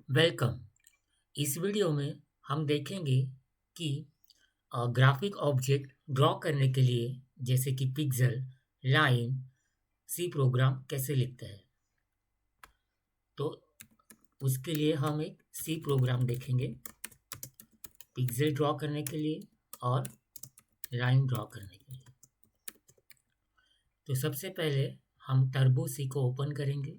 Welcome. इस video में हम देखेंगे कि ग्राफिक ऑब्जेक्ट ड्रॉ करने के लिए जैसे कि पिक्सेल, लाइन, सी प्रोग्राम कैसे लिखते हैं। तो उसके लिए हम एक सी प्रोग्राम देखेंगे पिक्सेल ड्रॉ करने के लिए और लाइन ड्रॉ करने के लिए। तो सबसे पहले हम टर्बो सी को ओपन करेंगे।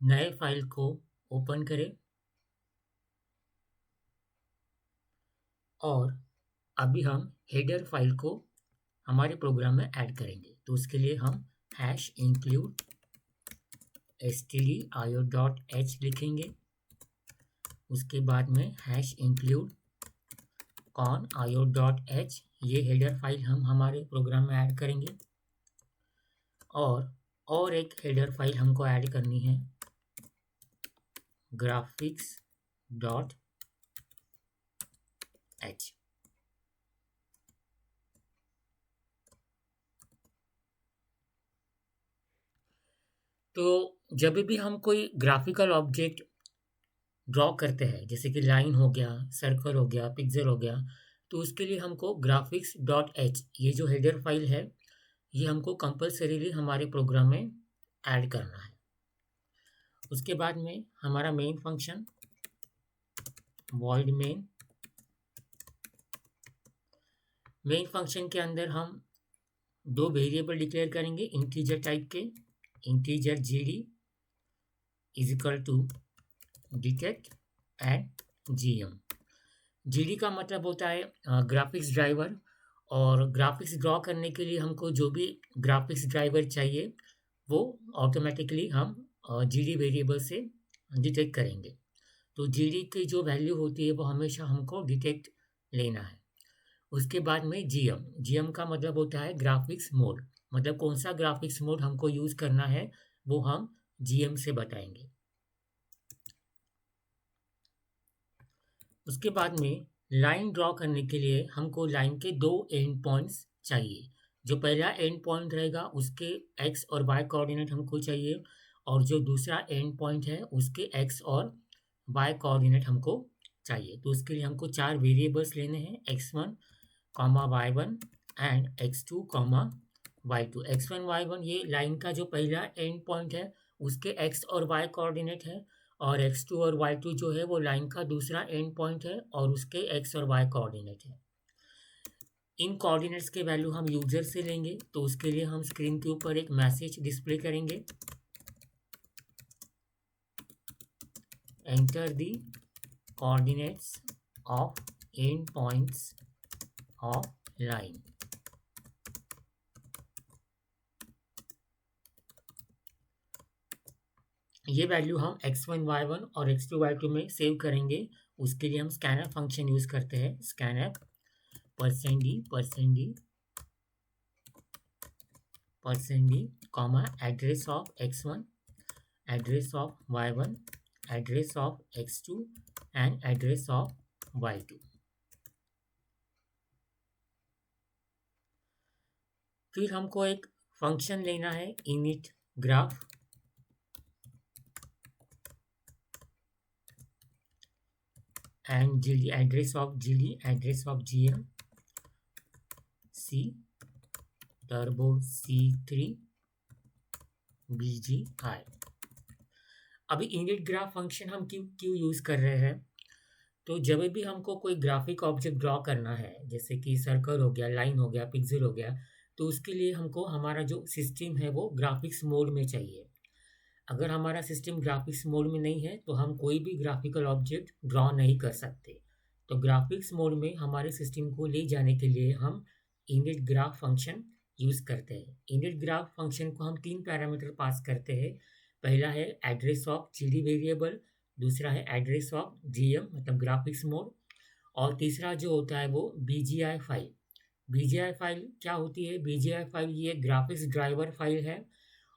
नए फाइल को ओपन करें और अभी हम हेडर फाइल को हमारे प्रोग्राम में ऐड करेंगे। तो उसके लिए हम #include stdio.h लिखेंगे। उसके बाद में #include con.io.h ये हेडर फाइल हम हमारे प्रोग्राम में ऐड करेंगे। और एक हेडर फाइल हमको ऐड करनी है graphics.h। तो जब भी हम कोई ग्राफिकल ऑब्जेक्ट ड्रॉ करते हैं जैसे कि लाइन हो गया, सर्कल हो गया, पिक्सेल हो गया, तो उसके लिए हमको graphics.h ये जो हेडर फाइल है ये हमको कंपल्सरीली हमारे प्रोग्राम में ऐड करना है। उसके बाद में हमारा main function void main function के अंदर हम दो वेरिएबल डिक्लेयर करेंगे इंटीजर टाइप के। Integer gd is equal to detect and gm। GD का मतलब होता है ग्राफिक्स ड्राइवर, और ग्राफिक्स ड्रॉ करने के लिए हमको जो भी ग्राफिक्स ड्राइवर चाहिए वो ऑटोमेटिकली हम जीडी वेरिएबल से डिटेक्ट करेंगे। तो जीडी की जो वैल्यू होती है वो हमेशा हमको डिटेक्ट लेना है। उसके बाद में जीएम जीएम का मतलब होता है ग्राफिक्स मोड, मतलब कौन सा ग्राफिक्स मोड हमको यूज़ करना है वो हम जीएम से बताएंगे। उसके बाद में लाइन ड्रॉ करने के लिए हमको लाइन के दो एंड पॉइंट्स चाहिए। जो पहला एंड पॉइंट रहेगा उसके एक्स और वाई कोऑर्डिनेट हमको चाहिए, और जो दूसरा एंड पॉइंट है उसके एक्स और वाई कोऑर्डिनेट हमको चाहिए। तो उसके लिए हमको चार वेरिएबल्स लेने हैं x1, y1 and x2, y2। x1 y1 ये लाइन का जो पहला एंड पॉइंट है उसके x और y कोऑर्डिनेट है, और x2 और y2 जो है वो लाइन का दूसरा एंड पॉइंट है और उसके x और y कोऑर्डिनेट है। इन कोऑर्डिनेट्स के वैल्यू हम यूजर से लेंगे। तो उसके लिए हम स्क्रीन के ऊपर एक मैसेज डिस्प्ले करेंगे, enter the coordinates of and points of line. ये वैल्यू हम x1 y1 और x2 y2 में सेव करेंगे। उसके लिए हम स्कैनर फंक्शन यूज करते हैं, scanner %d comma address of x1, address of y1, address of x2 and address of y2। फिर हमको एक फंक्शन लेना है init graph, and gd address of gd, address of gm, c turbo c3 bgi। अभी init graph function हम क्यों क्यों use कर रहे हैं? तो जब भी हमको कोई ग्राफिक ऑब्जेक्ट ड्रॉ करना है जैसे कि सर्कल हो गया, लाइन हो गया, पिक्सेल हो गया, तो उसके लिए हमको हमारा जो सिस्टम है वो ग्राफिक्स मोड में चाहिए। अगर हमारा सिस्टम ग्राफिक्स मोड में नहीं है तो हम कोई भी ग्राफिकल ऑब्जेक्ट ड्रॉ नहीं कर सकते। तो ग्राफिक्स मोड में हमारे सिस्टम को ले जाने के लिए हम इनिट ग्राफ फंक्शन यूज़ करते हैं। इनिट ग्राफ फंक्शन को हम तीन पैरामीटर पास करते हैं। पहला है एड्रेस ऑफ जीडी वेरिएबल, दूसरा है एड्रेस ऑफ जीएम मतलब ग्राफिक्स मोड, और तीसरा जो होता है वो बीजीआई फाइल BGI फाइल क्या होती है? BGI फाइल ये ग्राफिक्स ड्राइवर फाइल है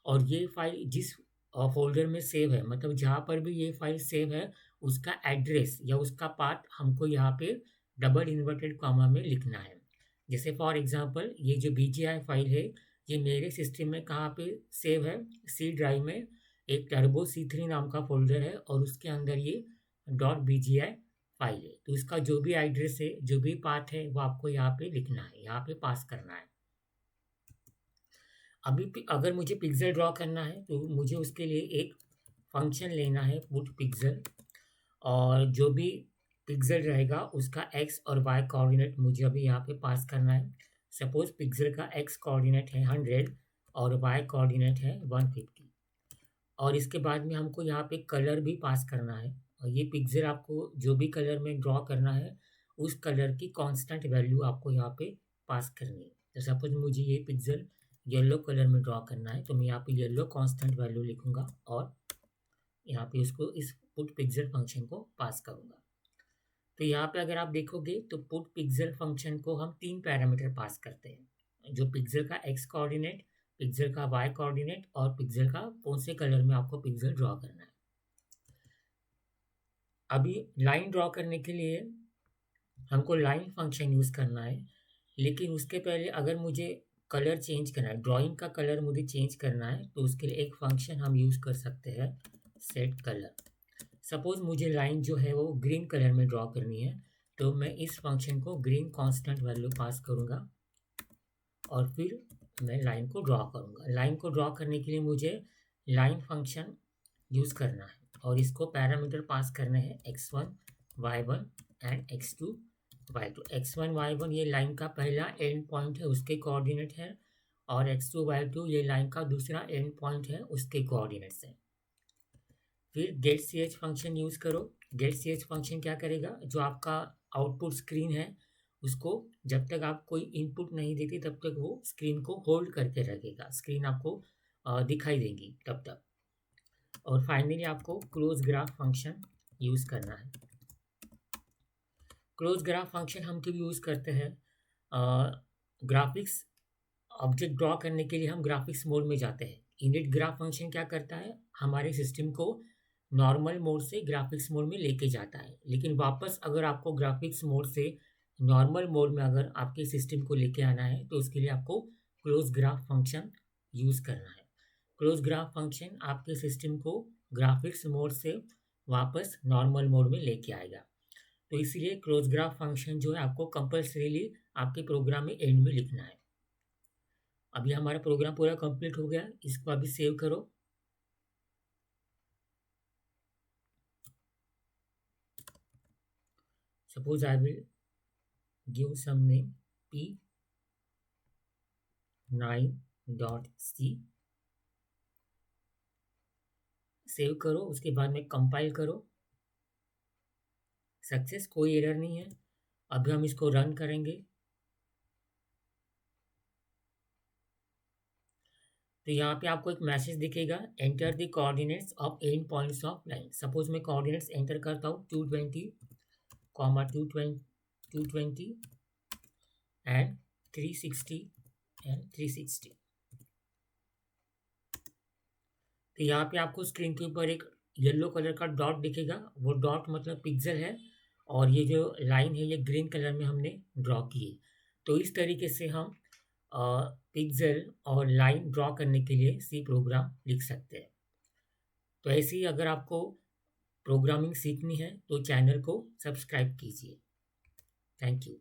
और ये फाइल जिस फ़ोल्डर में सेव है, मतलब जहाँ पर भी ये फाइल सेव है, उसका एड्रेस या उसका पाथ हमको यहाँ पे डबल इन्वर्टेड कॉमा में लिखना है। जैसे फॉर एग्ज़ाम्पल ये जो BGI फाइल है, ये मेरे सिस्टम में कहाँ पे सेव है? सी ड्राइव में एक टर्बो C3 नाम का फ़ोल्डर है और उसके अंदर ये .bgi फाइल है। तो इसका जो भी एड्रेस है, जो भी पाथ है, वो आपको यहाँ पे लिखना है, यहाँ पे पास करना है। अगर मुझे पिक्सल ड्रॉ करना है तो मुझे उसके लिए एक फंक्शन लेना है पुट पिक्सल, और जो भी पिक्सल रहेगा उसका एक्स और वाई कोऑर्डिनेट मुझे अभी यहाँ पे पास करना है। सपोज पिक्सल का एक्स कोऑर्डिनेट है 100 और वाई कोऑर्डिनेट है 150, और इसके बाद में हमको यहाँ पे कलर भी पास करना है, और ये पिक्सल आपको जो भी कलर में ड्रॉ करना है उस कलर की कांस्टेंट वैल्यू आपको यहाँ पे पास करनी है। तो सपोज मुझे ये पिक्सल येलो कलर में ड्रॉ करना है तो मैं यहाँ पे येलो कांस्टेंट वैल्यू लिखूंगा और यहाँ पे उसको इस पुट पिक्सल फंक्शन को पास करूंगा। तो यहाँ पे अगर आप देखोगे तो पुट पिक्सल फंक्शन को हम 3 पैरामीटर पास करते हैं, जो पिक्सल का एक्स कोऑर्डिनेट, पिक्सल का वाई कोऑर्डिनेट और पिक्सल का कौन से कलर में आपको पिक्सल ड्रॉ करना है। अभी लाइन ड्रॉ करने के लिए हमको लाइन फंक्शन यूज़ करना है, लेकिन उसके पहले अगर मुझे कलर चेंज करना है, ड्राइंग का कलर मुझे चेंज करना है, तो उसके लिए एक फंक्शन हम यूज़ कर सकते हैं सेट कलर। सपोज मुझे लाइन जो है वो ग्रीन कलर में ड्रॉ करनी है, तो मैं इस फंक्शन को ग्रीन कांस्टेंट वैल्यू पास करूँगा और फिर मैं लाइन को ड्रॉ करूँगा। लाइन को ड्रॉ करने के लिए मुझे लाइन फंक्शन यूज़ करना है और इसको पैरामीटर पास करने हैं x1 y1 and x2 y2। x1 y1 ये लाइन का पहला एंड पॉइंट है, उसके कोऑर्डिनेट है, और x2 y2 ये लाइन का दूसरा एंड पॉइंट है, उसके कोऑर्डिनेट्स हैं। फिर गेट ch फंक्शन यूज़ करो। गेट ch फंक्शन क्या करेगा? जो आपका आउटपुट स्क्रीन है उसको जब तक आप कोई इनपुट नहीं देते तब तक वो स्क्रीन को होल्ड करके रखेगा, स्क्रीन आपको दिखाई देगी तब तक। और फाइनली आपको क्लोज ग्राफ फंक्शन यूज़ करना है। क्लोज ग्राफ फंक्शन हम क्यों यूज़ करते हैं? ग्राफिक्स ऑब्जेक्ट ड्रॉ करने के लिए हम ग्राफिक्स मोड में जाते हैं। इनिट ग्राफ फंक्शन क्या करता है? हमारे सिस्टम को नॉर्मल मोड से ग्राफिक्स मोड में लेके जाता है, लेकिन वापस अगर आपको ग्राफिक्स मोड से नॉर्मल मोड में अगर आपके सिस्टम को लेके आना है तो उसके लिए आपको क्लोज ग्राफ फंक्शन यूज़ करना है। क्लोज ग्राफ फंक्शन आपके सिस्टम को ग्राफिक्स मोड से वापस नॉर्मल मोड में लेके आएगा। तो इसीलिए क्लोज ग्राफ फंक्शन जो है आपको कंपल्सरीली आपके प्रोग्राम में एंड में लिखना है। अभी हमारा प्रोग्राम पूरा कंप्लीट हो गया, इसको अभी सेव करो। Suppose I will give some name p9.c। Save करो, उसके बाद में कंपाइल करो। सक्सेस, कोई एरर नहीं है। अभी हम इसको रन करेंगे तो यहाँ पे आपको एक मैसेज दिखेगा, enter the coordinates of and points of line. Suppose मैं कोऑर्डिनेट्स एंटर करता हूँ 220, 220 एंड 360 एंड 360। तो यहाँ पे आपको स्क्रीन के ऊपर एक येलो कलर का डॉट दिखेगा, वो डॉट मतलब पिक्सल है, और ये जो लाइन है ये ग्रीन कलर में हमने ड्रॉ की है। तो इस तरीके से हम पिक्सल और लाइन ड्रॉ करने के लिए सी प्रोग्राम लिख सकते हैं। तो ऐसे ही अगर आपको प्रोग्रामिंग सीखनी है तो चैनल को सब्सक्राइब कीजिए। Thank you.